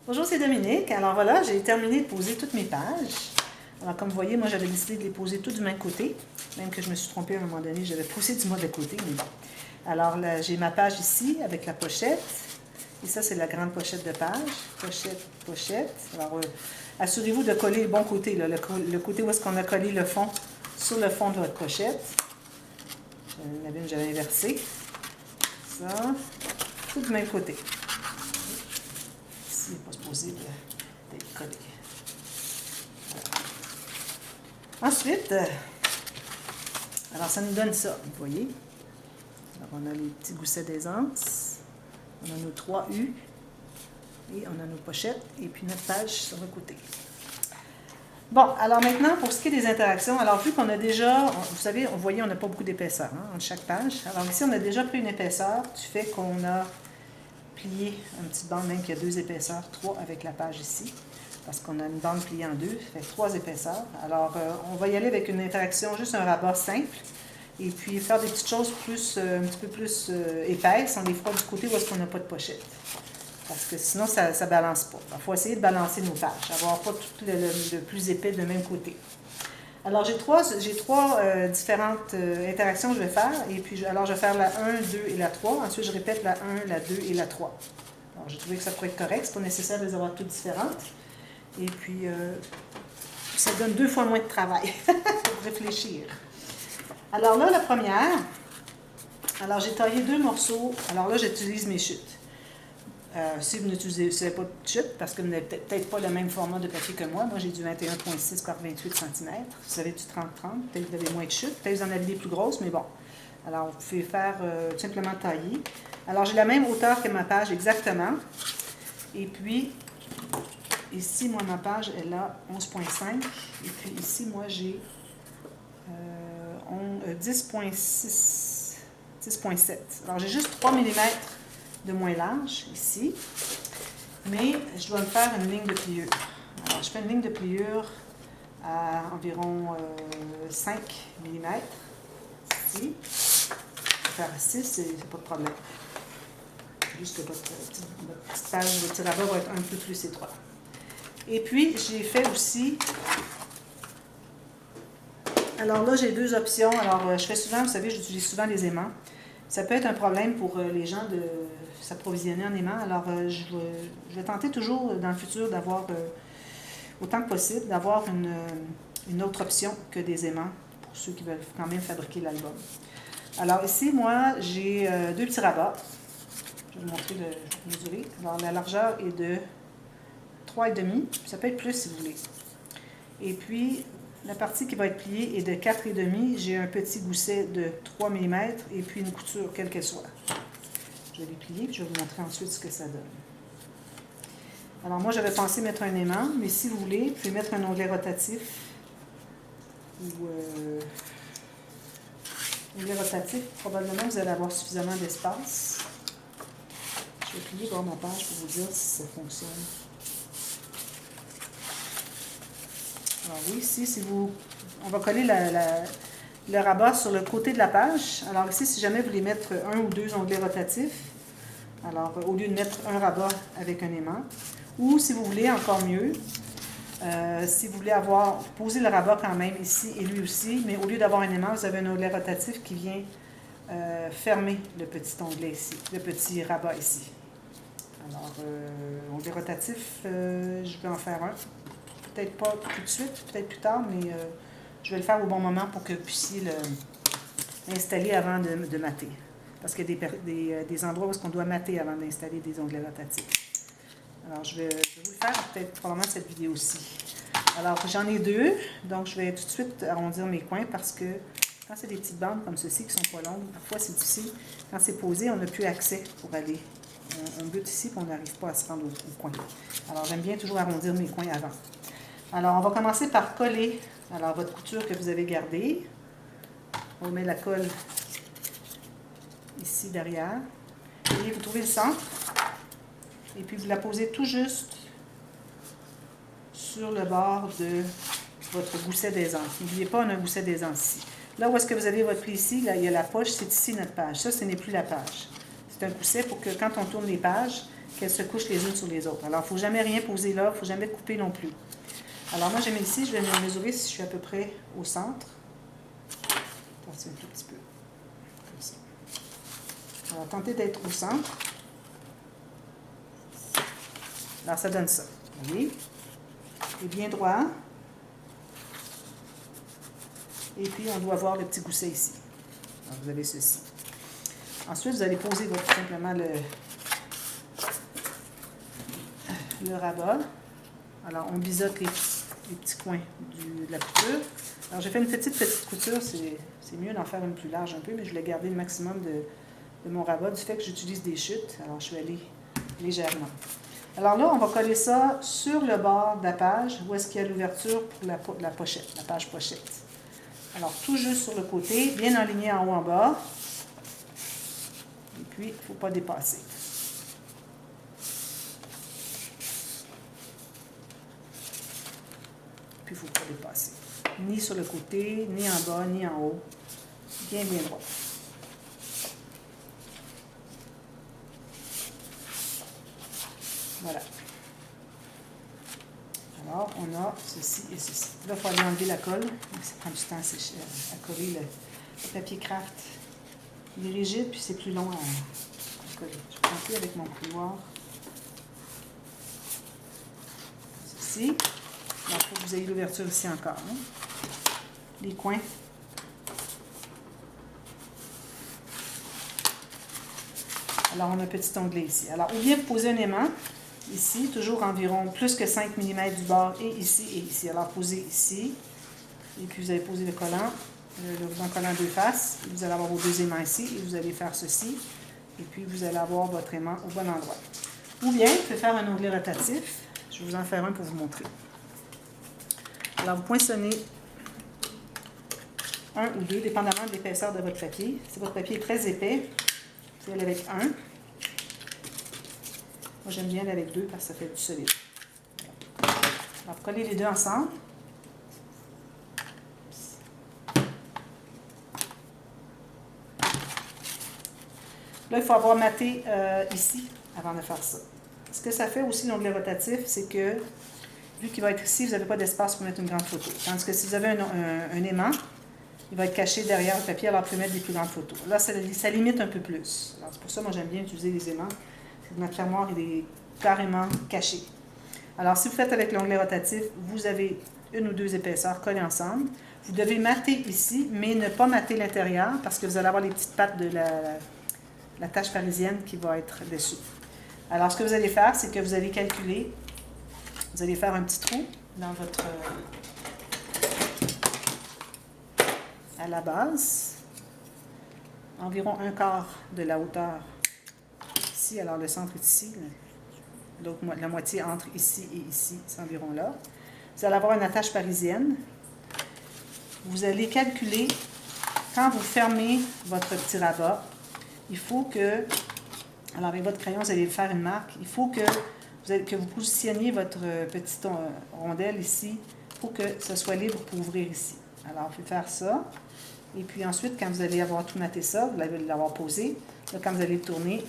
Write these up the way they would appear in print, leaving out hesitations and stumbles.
Bonjour, c'est Dominique. Alors voilà, j'ai terminé de poser toutes mes pages. Alors comme vous voyez, moi j'avais décidé de les poser toutes du même côté, même que je me suis trompée à un moment donné, j'avais posé du mauvais côté, mais bon. Alors là, j'ai ma page ici avec la pochette. Et ça, c'est la grande pochette de page. Pochette, pochette. Alors, assurez-vous de coller le bon côté, là, le côté où est-ce qu'on a collé le fond sur le fond de votre pochette. J'en avais une, j'avais inversé. Ça, tout du même côté. Ici, il n'est pas supposé d'être collé. Voilà. Ensuite, alors ça nous donne ça, vous voyez. Alors, on a les petits goussets d'aisance. On a nos 3 U. Et on a nos pochettes. Et puis notre page sur le côté. Bon, alors maintenant, pour ce qui est des interactions, alors vu qu'on a déjà, vous savez, vous voyez, on n'a pas beaucoup d'épaisseur entre chaque page. Alors ici, on a déjà pris une épaisseur du fait qu'on a plié une petite bande, même qu'il y a 2 épaisseurs, 3 avec la page ici, parce qu'on a une bande pliée en 2, ça fait 3 épaisseurs. Alors, on va y aller avec une interaction, juste un rabat simple, et puis faire des petites choses plus, un petit peu plus épaisses, on les fera du côté où est-ce qu'on n'a pas de pochette. Parce que sinon, ça ne balance pas. Il faut essayer de balancer nos pages, avoir pas tout le plus épais de même côté. Alors, j'ai trois différentes interactions que je vais faire. Et puis, alors, je vais faire la 1, 2 et la 3. Ensuite, je répète la 1, la 2 et la 3. Alors, j'ai trouvé que ça pourrait être correct. Ce n'est pas nécessaire de les avoir toutes différentes. Et puis, ça donne 2 fois moins de travail pour réfléchir. Alors là, la première, alors j'ai taillé 2 morceaux. Alors là, j'utilise mes chutes. Si vous n'utilisez pas de chute, parce que vous n'avez peut-être pas le même format de papier que moi j'ai du 21,6 par 28 cm. Vous avez du 30-30, peut-être que vous avez moins de chute, peut-être que vous en avez des plus grosses, mais bon. Alors, vous pouvez faire tout simplement tailler. Alors, j'ai la même hauteur que ma page exactement. Et puis, ici, moi, ma page, elle a 11,5. Et puis ici, moi, j'ai 10,6, 10,7. Alors, j'ai juste 3 mm de moins large ici, mais je dois me faire une ligne de pliure. Alors, je fais une ligne de pliure à environ 5 mm ici. Faire 6, c'est pas de problème. Juste que votre petite page de tir à bas va être un peu plus étroite. Et puis, j'ai fait aussi... Alors là, j'ai 2 options. Alors, je fais souvent, vous savez, j'utilise souvent les aimants. Ça peut être un problème pour les gens de s'approvisionner en aimants. Alors, je vais tenter toujours dans le futur d'avoir, autant que possible, d'avoir une autre option que des aimants pour ceux qui veulent quand même fabriquer l'album. Alors ici, moi, j'ai 2 petits rabats. Je vais vous montrer le mesurer. Alors, la largeur est de 3,5. Ça peut être plus si vous voulez. Et puis, la partie qui va être pliée est de 4,5. J'ai un petit gousset de 3 mm et puis une couture, quelle qu'elle soit. Je vais les plier et je vais vous montrer ensuite ce que ça donne. Alors moi, j'avais pensé mettre un aimant, mais si vous voulez, vous pouvez mettre un onglet rotatif. Onglet rotatif, probablement vous allez avoir suffisamment d'espace. Je vais plier voir ma page pour vous dire si ça fonctionne. Alors oui, ici, on va coller le rabat sur le côté de la page. Alors ici, si jamais vous voulez mettre 1 ou 2 onglets rotatifs, alors au lieu de mettre un rabat avec un aimant, ou si vous voulez encore mieux, si vous voulez poser le rabat quand même ici et lui aussi, mais au lieu d'avoir un aimant, vous avez un onglet rotatif qui vient fermer le petit onglet ici, le petit rabat ici. Alors, onglet rotatif, je vais en faire un. Peut-être pas tout de suite, peut-être plus tard, mais je vais le faire au bon moment pour que vous puissiez l'installer avant de mater. Parce qu'il y a des endroits où on doit mater avant d'installer des onglets rotatifs. Alors, je vais vous le faire, peut-être probablement cette vidéo-ci. Alors, j'en ai 2, donc je vais tout de suite arrondir mes coins parce que quand c'est des petites bandes comme ceci qui ne sont pas longues, parfois c'est difficile. Quand c'est posé, on n'a plus accès pour aller. On bute ici et on n'arrive pas à se rendre au coin. Alors, j'aime bien toujours arrondir mes coins avant. Alors, on va commencer par coller votre couture que vous avez gardée. On met la colle ici derrière. Et vous trouvez le centre. Et puis, vous la posez tout juste sur le bord de votre gousset d'aisance. N'oubliez pas, on a un gousset d'aisance ici. Là où est-ce que vous avez votre pli ici, là, il y a la poche, c'est ici notre page. Ça, ce n'est plus la page. C'est un gousset pour que quand on tourne les pages, qu'elles se couchent les unes sur les autres. Alors, il ne faut jamais rien poser là, il ne faut jamais couper non plus. Alors, moi, j'ai mis ici, je vais me mesurer si je suis à peu près au centre. Attention, un tout petit peu. Comme ça. Alors, tentez d'être au centre. Alors, ça donne ça. Vous voyez? Et bien droit. Et puis, on doit voir le petit gousset ici. Alors, vous avez ceci. Ensuite, vous allez poser tout simplement le rabat. Alors, on biseaute les petits coins de la couture. Alors, j'ai fait une petite couture. C'est mieux d'en faire une plus large un peu, mais je voulais garder le maximum de mon rabat du fait que j'utilise des chutes. Alors, je vais aller légèrement. Alors là, on va coller ça sur le bord de la page où est-ce qu'il y a l'ouverture pour la pochette, la page pochette. Alors, tout juste sur le côté, bien aligné en haut en bas. Et puis, il ne faut pas dépasser. Puis, il ne faut pas dépasser. Ni sur le côté, ni en bas, ni en haut. Bien, bien droit. Voilà. Alors, on a ceci et ceci. Là, il faut aller enlever la colle. Ça prend du temps à coller le papier craft. Il est rigide, puis c'est plus long à coller. Je vais tenter avec mon couloir. Ceci. Donc, il faut que vous ayez l'ouverture ici encore. Hein? Les coins. Alors, on a un petit onglet ici. Alors, ou bien poser un aimant. Ici, toujours environ plus que 5 mm du bord et ici et ici. Alors, posez ici. Et puis, vous allez poser le collant, le ruban collant deux faces. Vous allez avoir vos deux aimants ici et vous allez faire ceci. Et puis, vous allez avoir votre aimant au bon endroit. Ou bien, vous pouvez faire un onglet rotatif. Je vais vous en faire un pour vous montrer. Alors, vous poinçonnez un ou deux, dépendamment de l'épaisseur de votre papier. Si votre papier est très épais, vous pouvez aller avec un. Moi, j'aime bien aller avec deux parce que ça fait du solide. Alors, collez les deux ensemble. Là, il faut avoir maté ici avant de faire ça. Ce que ça fait aussi, l'onglet rotatif, c'est que, vu qu'il va être ici, vous n'avez pas d'espace pour mettre une grande photo. Tandis que si vous avez un aimant, il va être caché derrière le papier, alors vous pouvez mettre des plus grandes photos. Là, ça limite un peu plus. C'est pour ça, moi, j'aime bien utiliser les aimants. Notre fermoir, il est carrément caché. Alors, si vous faites avec l'onglet rotatif, vous avez une ou deux épaisseurs collées ensemble. Vous devez mater ici, mais ne pas mater l'intérieur, parce que vous allez avoir les petites pattes de la tache parisienne qui va être dessus. Alors, ce que vous allez faire, c'est que vous allez calculer, vous allez faire un petit trou dans votre... à la base, environ un quart de la hauteur ici. Alors, le centre est ici, la moitié entre ici et ici, c'est environ là. Vous allez avoir une attache parisienne. Vous allez calculer, quand vous fermez votre petit rabat, il faut que, alors avec votre crayon, vous allez faire une marque, il faut que vous positionniez votre petite rondelle ici pour que ce soit libre pour ouvrir ici. Alors, vous pouvez faire ça. Et puis ensuite, quand vous allez avoir tout maté ça, vous allez l'avoir posé, là, quand vous allez le tourner,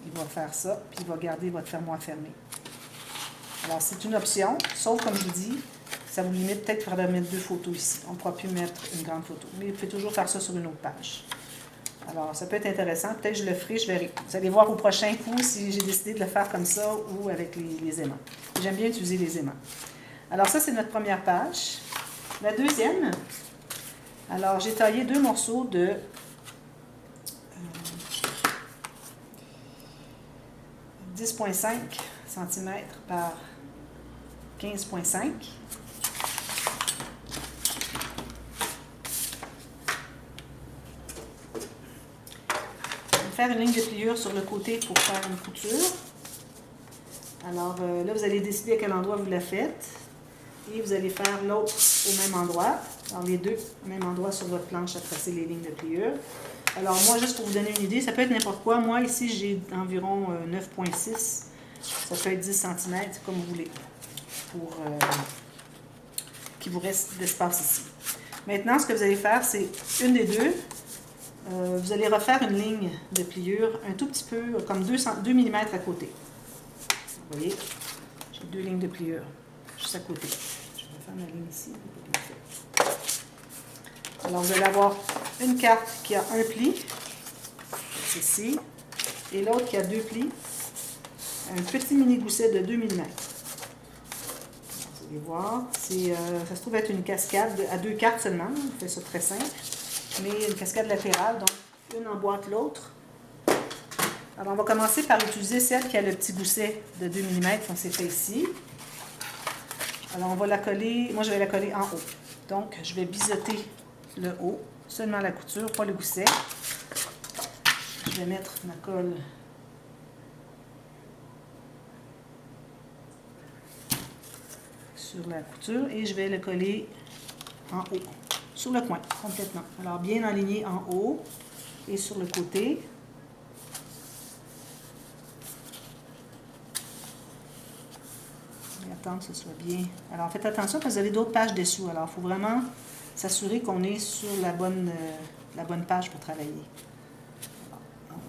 il va faire ça, puis il va garder votre fermoir fermé. Alors, c'est une option, sauf comme je vous dis, ça vous limite peut-être pour mettre deux photos ici. On ne pourra plus mettre une grande photo. Mais vous pouvez toujours faire ça sur une autre page. Alors, ça peut être intéressant. Peut-être que je le ferai, je verrai. Vous allez voir au prochain coup si j'ai décidé de le faire comme ça ou avec les aimants. J'aime bien utiliser les aimants. Alors, ça, c'est notre première page. La deuxième, alors, j'ai taillé deux morceaux de 10,5 cm par 15,5. Faire une ligne de pliure sur le côté pour faire une couture. Alors là, vous allez décider à quel endroit vous la faites. Et vous allez faire l'autre au même endroit. Alors les deux au même endroit sur votre planche à tracer les lignes de pliure. Alors moi, juste pour vous donner une idée, ça peut être n'importe quoi. Moi, ici, j'ai environ 9,6. Ça peut être 10 cm, comme vous voulez, pour qu'il vous reste d'espace ici. Maintenant, ce que vous allez faire, c'est une des deux. Vous allez refaire une ligne de pliure un tout petit peu, comme 2 mm à côté. Vous voyez, j'ai 2 lignes de pliure juste à côté. Je vais faire ma ligne ici. Alors, vous allez avoir une carte qui a un pli, ici, et l'autre qui a 2 plis, un petit mini gousset de 2 mm. Vous allez voir, ça se trouve être une cascade à 2 cartes seulement, on fait ça très simple, mais une cascade latérale, donc une emboîte l'autre. Alors, on va commencer par utiliser celle qui a le petit gousset de 2 mm qu'on s'est fait ici. Alors, on va la coller, moi je vais la coller en haut. Donc, je vais biseauter le haut, seulement la couture, pas le gousset. Je vais mettre ma colle sur la couture et je vais le coller en haut, sur le coin, complètement. Alors, bien aligné en haut et sur le côté. Et attendre que ce soit bien. Alors, faites attention parce que vous avez d'autres pages dessous. Alors, il faut vraiment s'assurer qu'on est sur la bonne page pour travailler. Alors,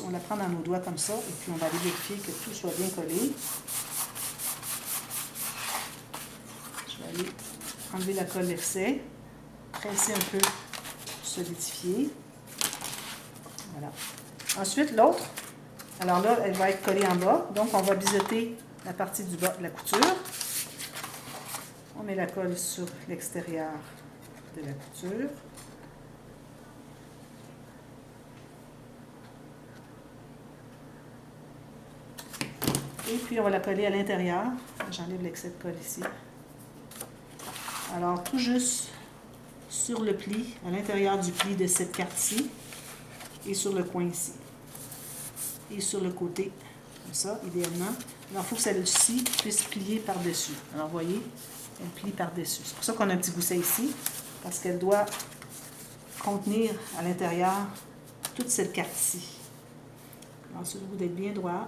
on la prend dans nos doigts comme ça et puis on va aller vérifier que tout soit bien collé. Je vais aller enlever la colle d'excès, presser un peu pour solidifier. Voilà. Ensuite, l'autre, alors là, elle va être collée en bas. Donc, on va biseauter la partie du bas de la couture. On met la colle sur l'extérieur de la couture. Et puis, on va la coller à l'intérieur. J'enlève l'excès de colle ici. Alors, tout juste sur le pli, à l'intérieur du pli de cette carte-ci, et sur le coin ici. Et sur le côté, comme ça, idéalement. Alors, il faut que celle-ci puisse plier par-dessus. Alors, vous voyez, elle plie par-dessus. C'est pour ça qu'on a un petit gousset ici, parce qu'elle doit contenir à l'intérieur toute cette carte-ci. Alors, sur le bout d'être bien droit.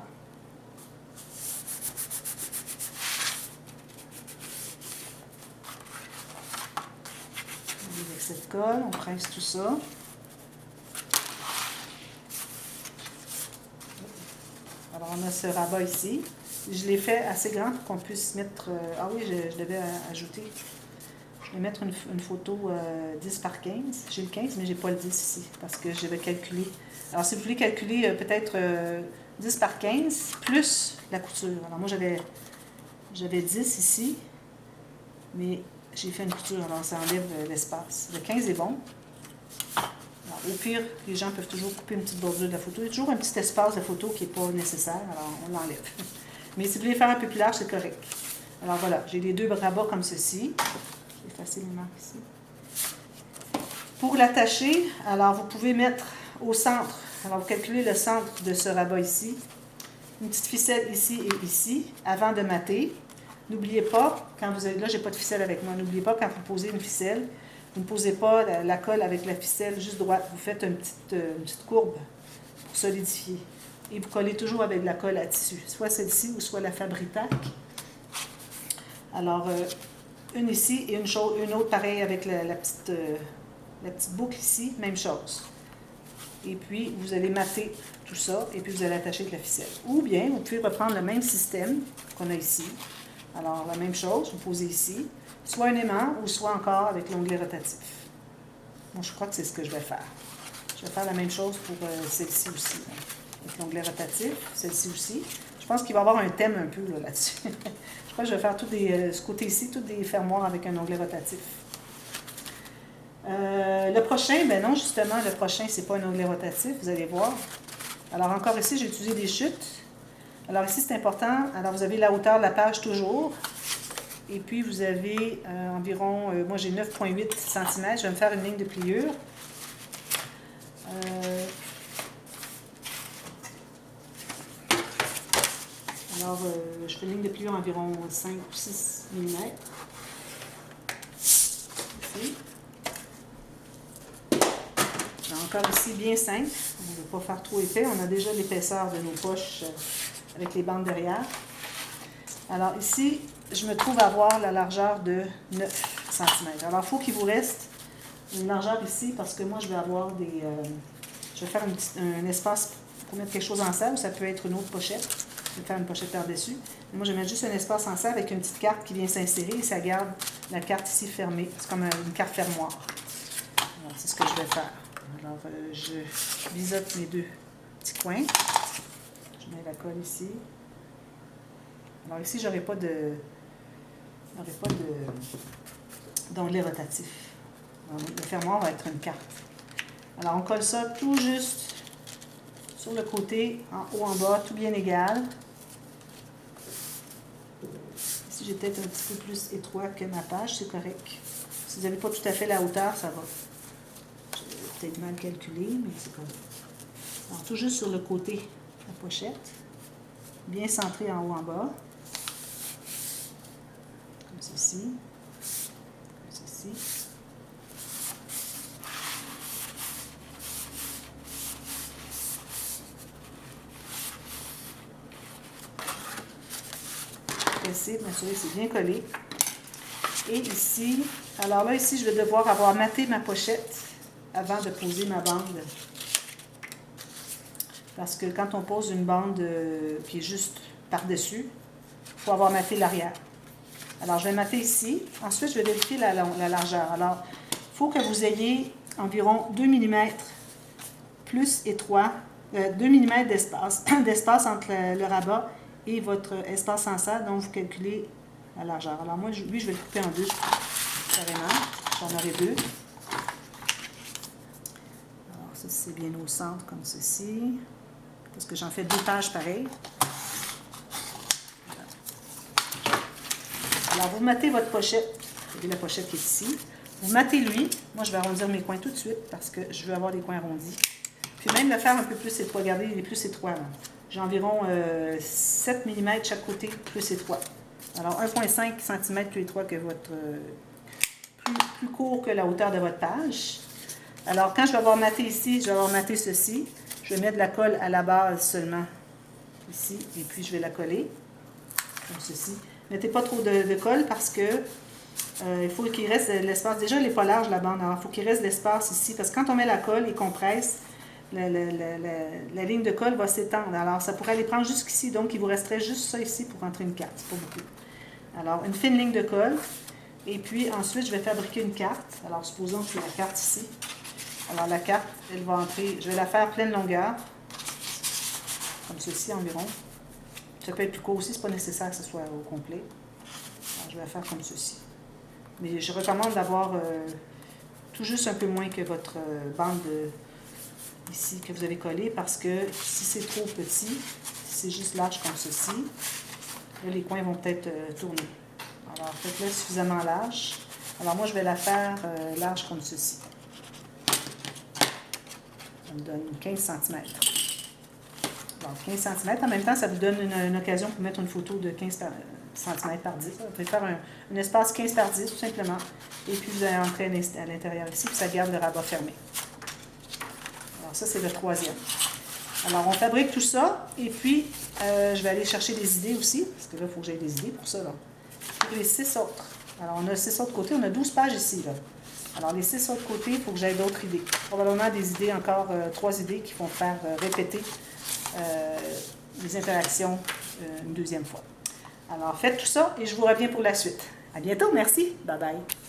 Avec cette colle, on presse tout ça. Alors, on a ce rabat ici. Je l'ai fait assez grand pour qu'on puisse mettre... ah oui, je devais ajouter... Je vais mettre une photo 10 par 15. J'ai le 15, mais je n'ai pas le 10 ici, parce que je vais calculer. Alors, si vous voulez calculer peut-être 10 par 15, plus la couture. Alors, moi, j'avais 10 ici, mais j'ai fait une couture, alors ça enlève l'espace. Le 15 est bon. Alors, au pire, les gens peuvent toujours couper une petite bordure de la photo. Il y a toujours un petit espace de photo qui n'est pas nécessaire, alors on l'enlève. Mais si vous voulez faire un peu plus large, c'est correct. Alors voilà, j'ai les 2 rabats comme ceci. Effacer les marques ici. Pour l'attacher, alors vous pouvez mettre au centre, alors vous calculez le centre de ce rabat ici, une petite ficelle ici et ici, avant de mater. N'oubliez pas, quand vous avez, là j'ai pas de ficelle avec moi, n'oubliez pas quand vous posez une ficelle, vous ne posez pas la colle avec la ficelle juste droite, vous faites une petite courbe pour solidifier. Et vous collez toujours avec de la colle à tissu, soit celle-ci ou soit la Fabri-Tac. Alors, une ici et une autre pareil avec la petite boucle ici, même chose. Et puis, vous allez mater tout ça et puis vous allez attacher avec la ficelle. Ou bien, vous pouvez reprendre le même système qu'on a ici. Alors, la même chose, vous posez ici, soit un aimant ou soit encore avec l'onglet rotatif. Moi, je crois que c'est ce que je vais faire. Je vais faire la même chose pour celle-ci aussi, là, avec l'onglet rotatif, celle-ci aussi. Je pense qu'il va y avoir un thème un peu là-dessus. Je crois que je vais faire ce côté-ci, tous des fermoirs avec un onglet rotatif. Le prochain, ben non, justement, le prochain, c'est pas un onglet rotatif, vous allez voir. Alors, encore ici, j'ai utilisé des chutes. Alors, ici, c'est important. Alors, vous avez la hauteur de la page toujours. Et puis, vous avez environ, moi, j'ai 9,8 cm. Je vais me faire une ligne de pliure. Alors, je fais une ligne de pliure environ 5 ou 6 mm. Ici. Encore ici, bien simple. On ne veut pas faire trop épais. On a déjà l'épaisseur de nos poches avec les bandes derrière. Alors ici, je me trouve à avoir la largeur de 9 cm. Alors, il faut qu'il vous reste une largeur ici parce que moi, je vais avoir je vais faire un espace pour mettre quelque chose en salle. Ça peut être une autre pochette. Je vais faire une pochette par-dessus. Moi, je vais mettre juste un espace en serre avec une petite carte qui vient s'insérer et ça garde la carte ici fermée. C'est comme une carte fermoire. C'est ce que je vais faire. Alors, je biseaute mes deux petits coins. Je mets la colle ici. Alors ici, je n'aurai pas d'onglet rotatif. Alors, le fermoir va être une carte. Alors, on colle ça tout juste sur le côté, en haut, en bas, tout bien égal. Ici, j'ai peut-être un petit peu plus étroit que ma page, c'est correct. Si vous n'avez pas tout à fait la hauteur, ça va. J'ai peut-être mal calculé, mais c'est correct. Alors, tout juste sur le côté de la pochette, bien centré en haut, en bas. Comme ceci. Comme ceci. Pressé, m'assurer que c'est bien collé. Et ici, alors là, ici, je vais devoir avoir matté ma pochette avant de poser ma bande. Parce que quand on pose une bande qui est juste par-dessus, il faut avoir matté l'arrière. Alors, je vais mater ici. Ensuite, je vais vérifier la largeur. Alors, il faut que vous ayez environ 2 mm plus étroit, 2 mm d'espace entre le rabat et votre espace en salle, donc vous calculez la largeur. Alors, moi, lui, je vais le couper en deux, carrément. J'en aurai deux. Alors, ça, c'est bien au centre, comme ceci. Parce que j'en fais 2 pages pareilles. Alors, vous matez votre pochette. Vous avez la pochette qui est ici. Vous matez lui. Moi, je vais arrondir mes coins tout de suite parce que je veux avoir les coins arrondis. Puis même le faire un peu plus étroit. Regardez, il est plus étroit. J'ai environ 7 mm chaque côté plus étroit. Alors, 1,5 cm plus étroit que votre... plus court que la hauteur de votre page. Alors, quand je vais avoir maté ici, je vais avoir maté ceci. Je vais mettre de la colle à la base seulement. Ici. Et puis, je vais la coller. Comme ceci. Mettez pas trop de colle parce que il faut qu'il reste de l'espace. Déjà, elle n'est pas large, la bande. Alors, il faut qu'il reste de l'espace ici. Parce que quand on met la colle et qu'on presse, la ligne de colle va s'étendre. Alors, ça pourrait aller prendre jusqu'ici. Donc, il vous resterait juste ça ici pour rentrer une carte. C'est pas beaucoup. Alors, une fine ligne de colle. Et puis, ensuite, je vais fabriquer une carte. Alors, supposons que c'est la carte ici. Alors, la carte, elle va entrer. Je vais la faire pleine longueur. Comme ceci environ. Ça peut être plus court aussi, c'est pas nécessaire que ce soit au complet. Alors, je vais la faire comme ceci. Mais je recommande d'avoir tout juste un peu moins que votre bande ici que vous avez collée, parce que si c'est trop petit, si c'est juste large comme ceci, là, les coins vont peut-être tourner. Alors, faites-le suffisamment large. Alors, moi, je vais la faire large comme ceci. Ça me donne 15 cm. Donc, 15 cm. En même temps, ça vous donne une occasion pour mettre une photo de 15 cm par 10. Vous pouvez faire un espace 15 par 10, tout simplement. Et puis, vous allez entrer à l'intérieur ici, puis ça garde le rabat fermé. Alors, ça, c'est le troisième. Alors, on fabrique tout ça. Et puis, je vais aller chercher des idées aussi, parce que là, il faut que j'aie des idées pour ça. Là. Et les 6 autres. Alors, on a 6 autres côtés. On a 12 pages ici. Là. Alors, les 6 autres côtés, il faut que j'aie d'autres idées. Probablement des idées, encore 3 idées qui vont faire répéter les interactions une deuxième fois. Alors, faites tout ça et je vous reviens pour la suite. À bientôt, merci. Bye bye.